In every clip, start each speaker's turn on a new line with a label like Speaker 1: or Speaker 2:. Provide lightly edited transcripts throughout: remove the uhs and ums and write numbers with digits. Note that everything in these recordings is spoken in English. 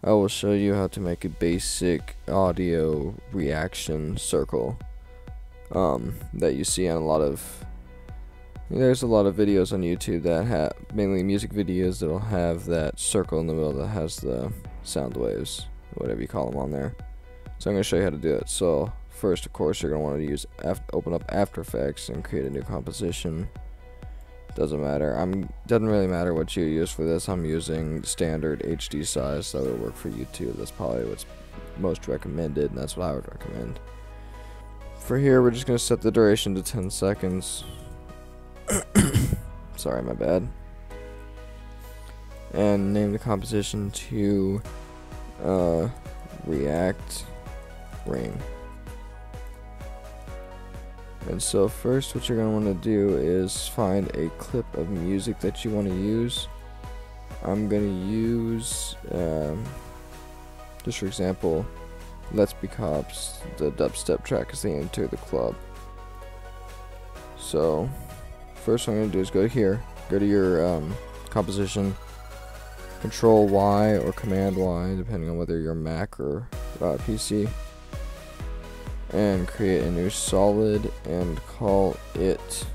Speaker 1: I will show you how to make a basic audio reaction circle that you see on there's a lot of videos on YouTube that have, mainly music videos, that'll have that circle in the middle that has the sound waves, whatever you call them, on there. So I'm going to show you how to do it. So first, of course, you're going to want to use open up After Effects and create a new composition. Doesn't matter. Doesn't really matter what you use for this. I'm using standard HD size, so it'll work for you too. That's probably what's most recommended, and that's what I would recommend. For here, we're just going to set the duration to 10 seconds. Sorry, my bad. And name the composition to React Ring. And so first, what you're going to want to do is find a clip of music that you want to use. I'm going to use, just for example, Let's Be Cops, the dubstep track as they enter the club. So first what I'm going to do is go here, go to your composition, Control Y or Command Y, depending on whether you're Mac or PC, and create a new solid and call it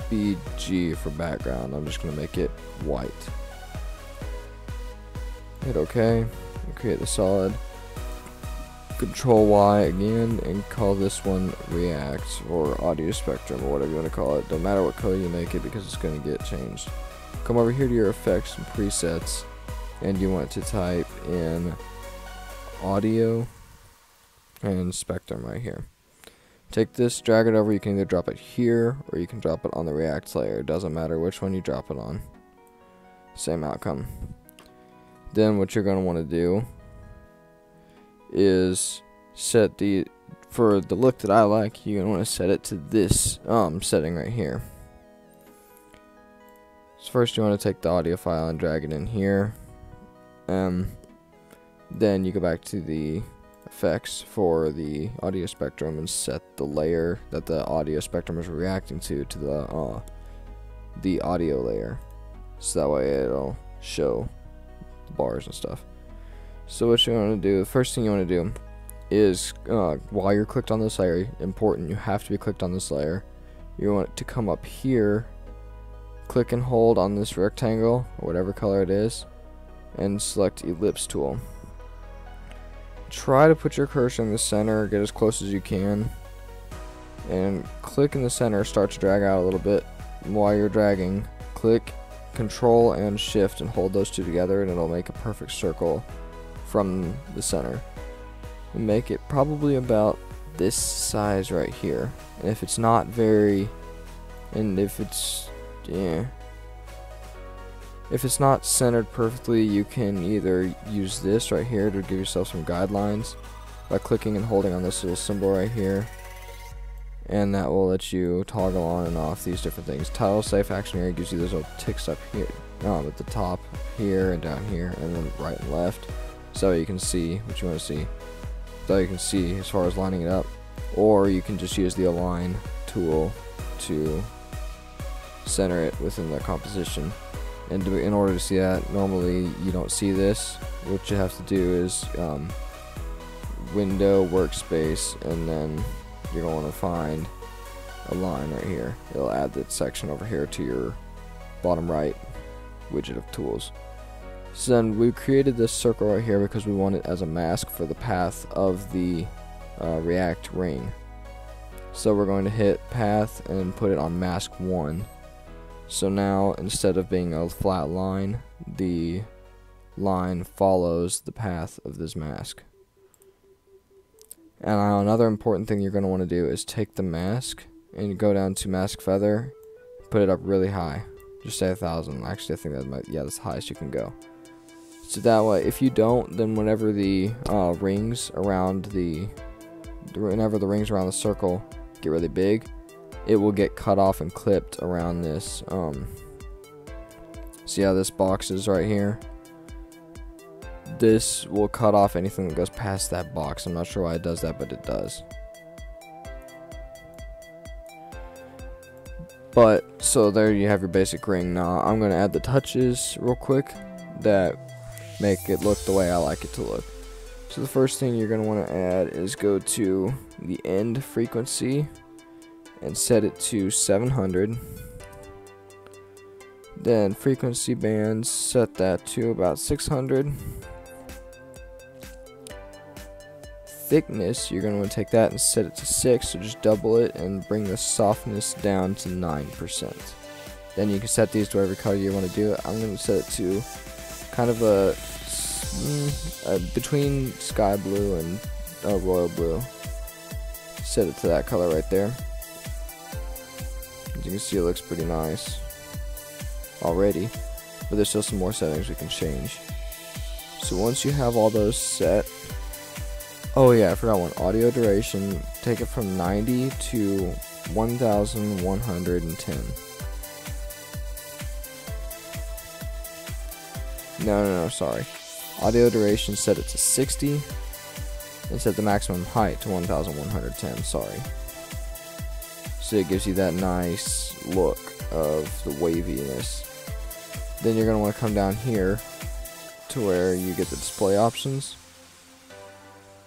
Speaker 1: BG for background. I'm just going to make it white. Hit OK and create the solid. Control Y again and call this one React or Audio Spectrum or whatever you want to call it. Don't matter what color you make it because it's going to get changed. Come over here to your effects and presets, and you want to type in Audio and Spectrum right here. Take this, drag it over. You can either drop it here or you can drop it on the React layer. It doesn't matter which one you drop it on. Same outcome. Then what you're going to want to do is set for the look that I like, you're going to want to set it to this setting right here. So first you want to take the audio file and drag it in here. Then you go back to the effects for the audio spectrum and set the layer that the audio spectrum is reacting to the audio layer, so that way it'll show the bars and stuff. So what you want to do, the first thing you want to do is while you're clicked on this layer, important, you have to be clicked on this layer, you want to come up here, click and hold on this rectangle or whatever color it is, and select ellipse tool. Try to put your cursor in the center, get as close as you can, and click in the center, start to drag out a little bit. While you're dragging, click Control and Shift and hold those two together, and it'll make a perfect circle from the center. And make it probably about this size right here. And if it's not very, and if it's not centered perfectly, you can either use this right here to give yourself some guidelines by clicking and holding on this little symbol right here, and that will let you toggle on and off these different things. Title safe action area gives you those little ticks up here, at the top here and down here, and then right and left, so you can see what you want to see. So you can see as far as lining it up, or you can just use the align tool to center it within the composition. And in order to see that, normally you don't see this. What you have to do is Window, Workspace, and then you're going to find a line right here. It'll add that section over here to your bottom right widget of tools. So then we created this circle right here because we want it as a mask for the path of the React ring. So we're going to hit path and put it on mask 1. So now, instead of being a flat line, the line follows the path of this mask. And now another important thing you're going to want to do is take the mask and go down to mask feather, put it up really high. Just say 1,000. Actually, I think that's the highest you can go. So that way, if you don't, then whenever the rings around the circle get really big, it will get cut off and clipped around this. See how this box is right here? This will cut off anything that goes past that box. I'm not sure why it does that, but it does. But so there you have your basic ring. Now I'm going to add the touches real quick that make it look the way I like it to look. So the first thing you're going to want to add is go to the end frequency and set it to 700. Then frequency bands, set that to about 600. Thickness, you're going to want to take that and set it to 6, so just double it and bring the softness down to 9%. Then you can set these to whatever color you want to do. I'm going to set it to kind of a between sky blue and royal blue. Set it to that color right there. As you can see, it looks pretty nice already, but there's still some more settings we can change. So once you have all those set, oh yeah, I forgot one. Audio duration, take it from 90 to 1110. No, sorry. Audio duration, set it to 60 and set the maximum height to 1110, sorry. So it gives you that nice look of the waviness. Then you're going to want to come down here to where you get the display options.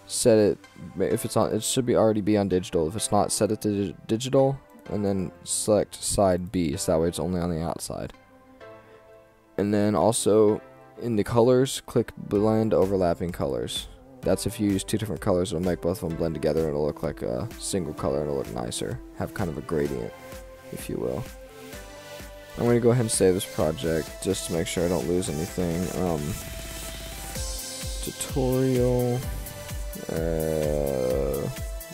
Speaker 1: Set it, if it's on, it should be already be on digital. If it's not, set it to digital and then select side B, so that way it's only on the outside. And then also in the colors, click blend overlapping colors. That's if you use two different colors, it'll make both of them blend together and it'll look like a single color and it'll look nicer. Have kind of a gradient, if you will. I'm going to go ahead and save this project just to make sure I don't lose anything. Tutorial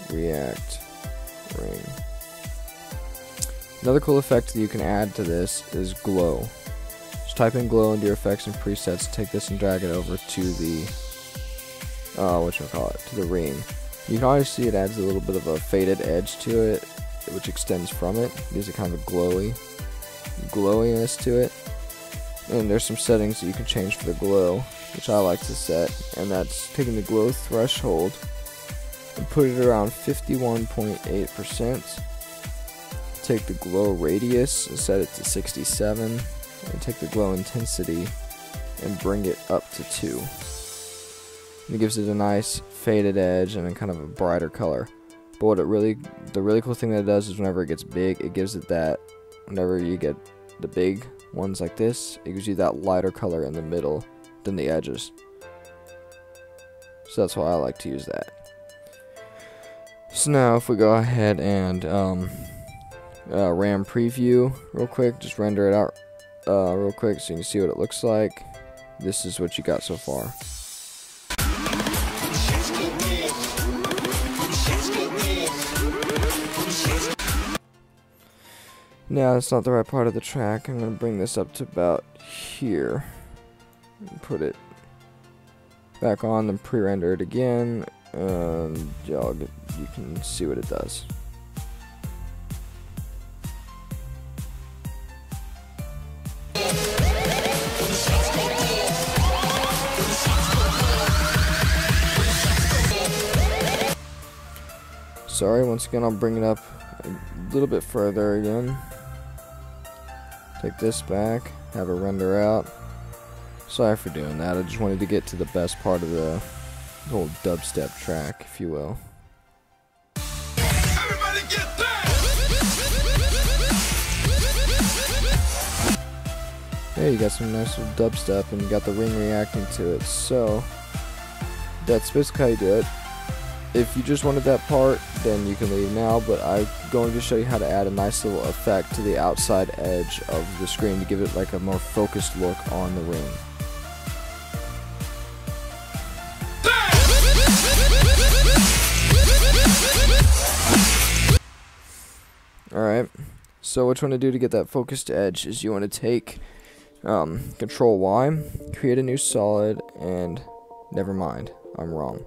Speaker 1: React ring. Another cool effect that you can add to this is glow. Just type in glow into your effects and presets, take this and drag it over to the to the ring. You can always see it adds a little bit of a faded edge to it, which extends from it. Gives it kind of a glowiness to it. And there's some settings that you can change for the glow, which I like to set, and that's taking the glow threshold and put it around 51.8%. Take the glow radius and set it to 67, and take the glow intensity and bring it up to 2. And it gives it a nice faded edge and a kind of a brighter color. But what the really cool thing that it does is whenever it gets big, it gives it that, whenever you get the big ones like this, it gives you that lighter color in the middle than the edges. So that's why I like to use that. So now if we go ahead and RAM preview real quick, just render it out real quick so you can see what it looks like. This is what you got so far. Now that's not the right part of the track. I'm going to bring this up to about here and put it back on, then pre-render it again, and you can see what it does. Sorry, once again I'll bring it up a little bit further again. Take this back, have it render out. Sorry for doing that, I just wanted to get to the best part of the whole dubstep track, if you will.
Speaker 2: Everybody get that!
Speaker 1: Hey, you got some nice little dubstep and you got the ring reacting to it, so that's basically how you do it. If you just wanted that part, then you can leave now, but I'm going to show you how to add a nice little effect to the outside edge of the screen to give it like a more focused look on the ring. Alright, so what you want to do to get that focused edge is you want to take Control Y, create a new solid, and never mind, I'm wrong.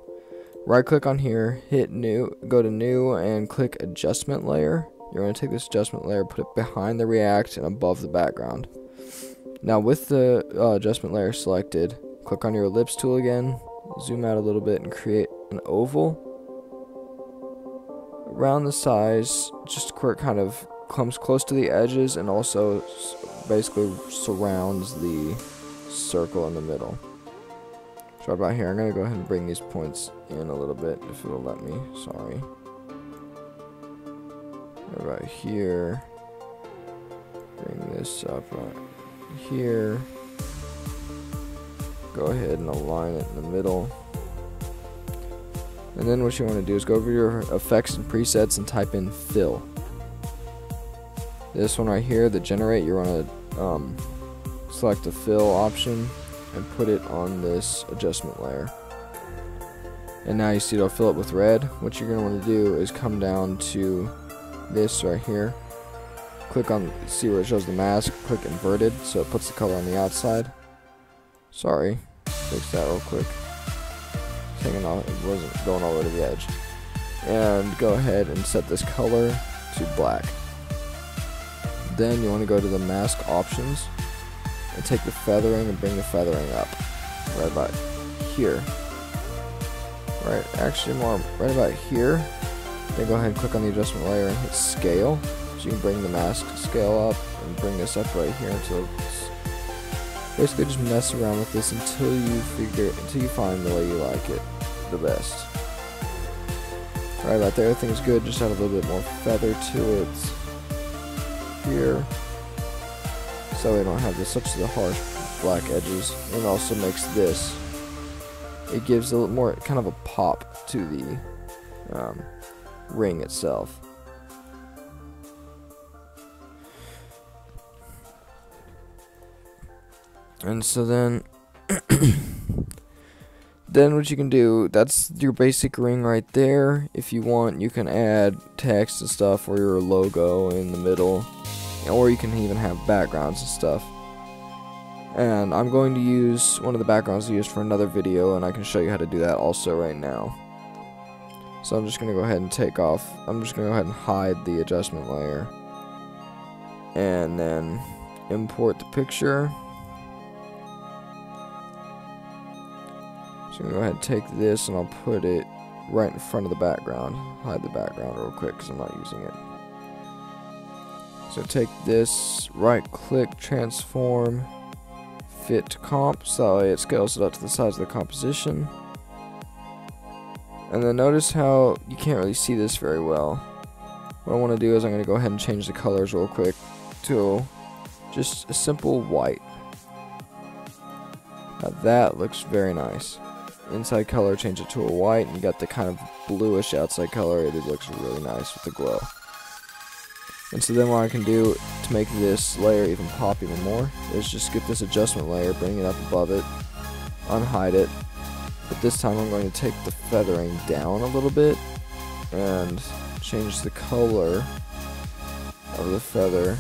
Speaker 1: Right click on here, hit new, go to new, and click adjustment layer. You're going to take this adjustment layer, put it behind the react and above the background. Now with the adjustment layer selected, click on your ellipse tool again, zoom out a little bit and create an oval around the size, just where it kind of comes close to the edges and also basically surrounds the circle in the middle. So about here, I'm going to go ahead and bring these points in a little bit, if it'll let me. Sorry. Right here. Bring this up right here. Go ahead and align it in the middle. And then what you want to do is go over your effects and presets and type in fill. This one right here, the generate, you want to select the fill option and put it on this adjustment layer. And now you see it'll fill it with red. What you're going to want to do is come down to this right here. Click on, see where it shows the mask, click inverted so it puts the color on the outside. Sorry, fix that real quick. It's hanging off, it wasn't going all the way to the edge. And go ahead and set this color to black. Then you want to go to the mask options and take the feathering and bring the feathering up right about here. Right, actually more right about here. Then go ahead and click on the adjustment layer and hit scale. So you can bring the mask scale up and bring this up right here until it's basically just mess around with this until you find the way you like it the best. Right about there, everything's good, just add a little bit more feather to it here. So we don't have such the harsh black edges. And it also makes this, it gives a little more kind of a pop to the ring itself. And so then then what you can do, that's your basic ring right there. If you want, you can add text and stuff or your logo in the middle, or you can even have backgrounds and stuff. And I'm going to use one of the backgrounds I used for another video, and I can show you how to do that also right now. So I'm just going to go ahead and I'm just going to go ahead and hide the adjustment layer. And then import the picture. So I'm going to go ahead and take this and I'll put it right in front of the background. Hide the background real quick because I'm not using it. So take this, right click, transform, fit to comp, so that way it scales it up to the size of the composition. And then notice how you can't really see this very well. What I want to do is I'm going to go ahead and change the colors real quick to just a simple white. Now that looks very nice. Inside color, change it to a white, and you got the kind of bluish outside color. It looks really nice with the glow. And so then what I can do to make this layer even pop even more is just get this adjustment layer, bring it up above it, unhide it. But this time I'm going to take the feathering down a little bit and change the color of the feather.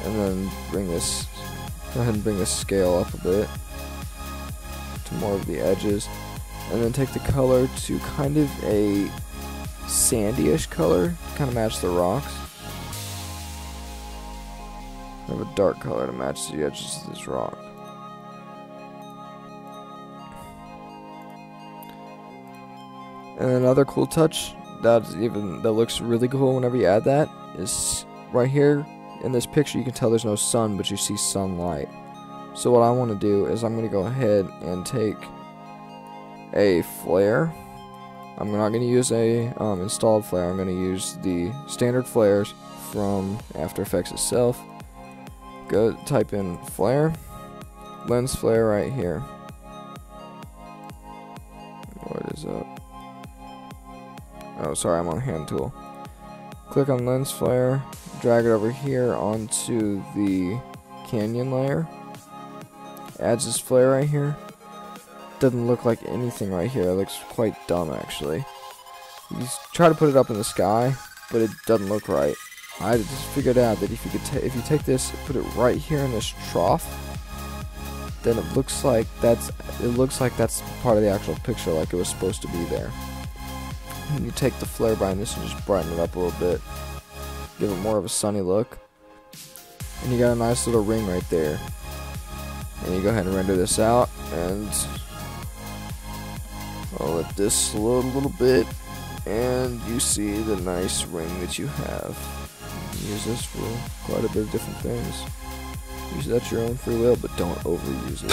Speaker 1: And then go ahead and bring this scale up a bit to more of the edges. And then take the color to kind of a sandy-ish color to kind of match the rocks. I have a dark color to match the edges of this rock. And another cool touch that looks really cool whenever you add that is right here in this picture. You can tell there's no sun, but you see sunlight. So what I want to do is I'm going to go ahead and take a flare. I'm not going to use a installed flare. I'm going to use the standard flares from After Effects itself. Go type in flare, lens flare right here. What is up? Oh, sorry, I'm on hand tool. Click on lens flare, drag it over here onto the canyon layer. Adds this flare right here. Doesn't look like anything right here. It looks quite dumb actually. You try to put it up in the sky, but it doesn't look right. I just figured out that if you take this, put it right here in this trough, then it looks like that's part of the actual picture, like it was supposed to be there. And you take the flare behind this and just brighten it up a little bit, give it more of a sunny look, and you got a nice little ring right there. And you go ahead and render this out, and I'll let this load a little bit, and you see the nice ring that you have. You can use this for quite a bit of different things. Use it at your own free will, but don't overuse it.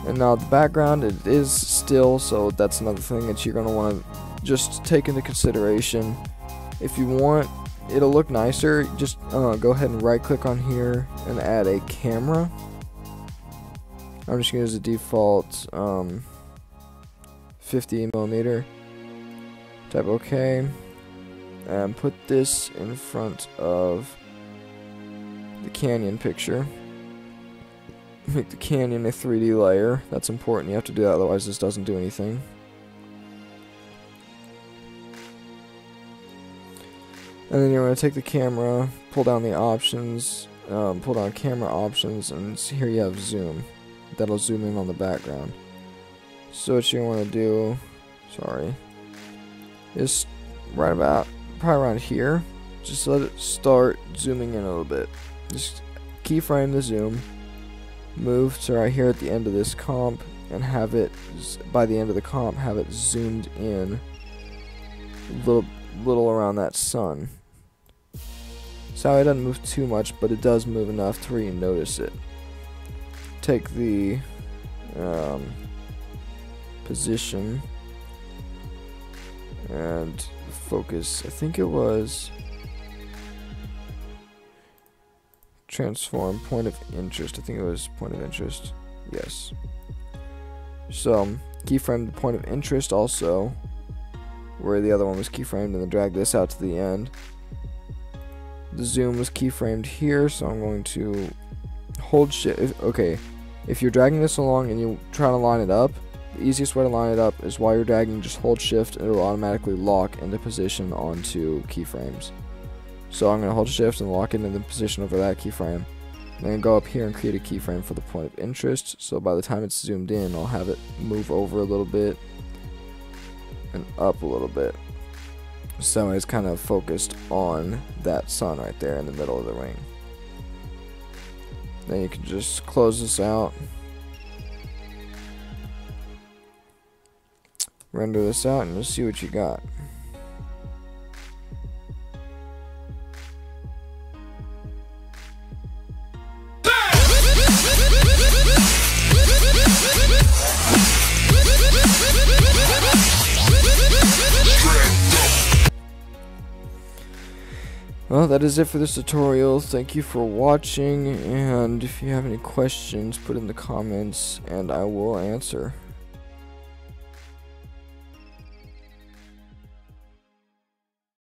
Speaker 1: And now the background, it is still, so that's another thing that you're going to want to just take into consideration. If you want it'll look nicer, just go ahead and right click on here and add a camera. I'm just going to use the default 50mm. Type OK and put this in front of the canyon picture. Make the canyon a 3D layer. That's important. You have to do that, otherwise this doesn't do anything. And then you're going to take the camera, pull down the options, pull down camera options, and here you have zoom. That'll zoom in on the background. So what you want to do, is right about, probably around here, just let it start zooming in a little bit. Just keyframe the zoom, move to right here at the end of this comp, and have it, by the end of the comp, have it zoomed in a little around that sun. So it doesn't move too much, but it does move enough to where you notice it. Take the position and focus. I think it was transform point of interest. I think it was point of interest. Yes. So keyframe the point of interest also, where the other one was keyframed, and then drag this out to the end. The zoom was keyframed here, so I'm going to hold shift. Okay, if you're dragging this along and you try to line it up, the easiest way to line it up is while you're dragging, just hold shift and it will automatically lock into position onto keyframes. So I'm going to hold shift and lock it into the position over that keyframe. Then go up here and create a keyframe for the point of interest, so by the time it's zoomed in, I'll have it move over a little bit and up a little bit. So it's kind of focused on that sun right there in the middle of the ring. Then you can just close this out, render this out, and you'll see what you got. Well, that is it for this tutorial. Thank you for watching, and if you have any questions, put in the comments and I will answer.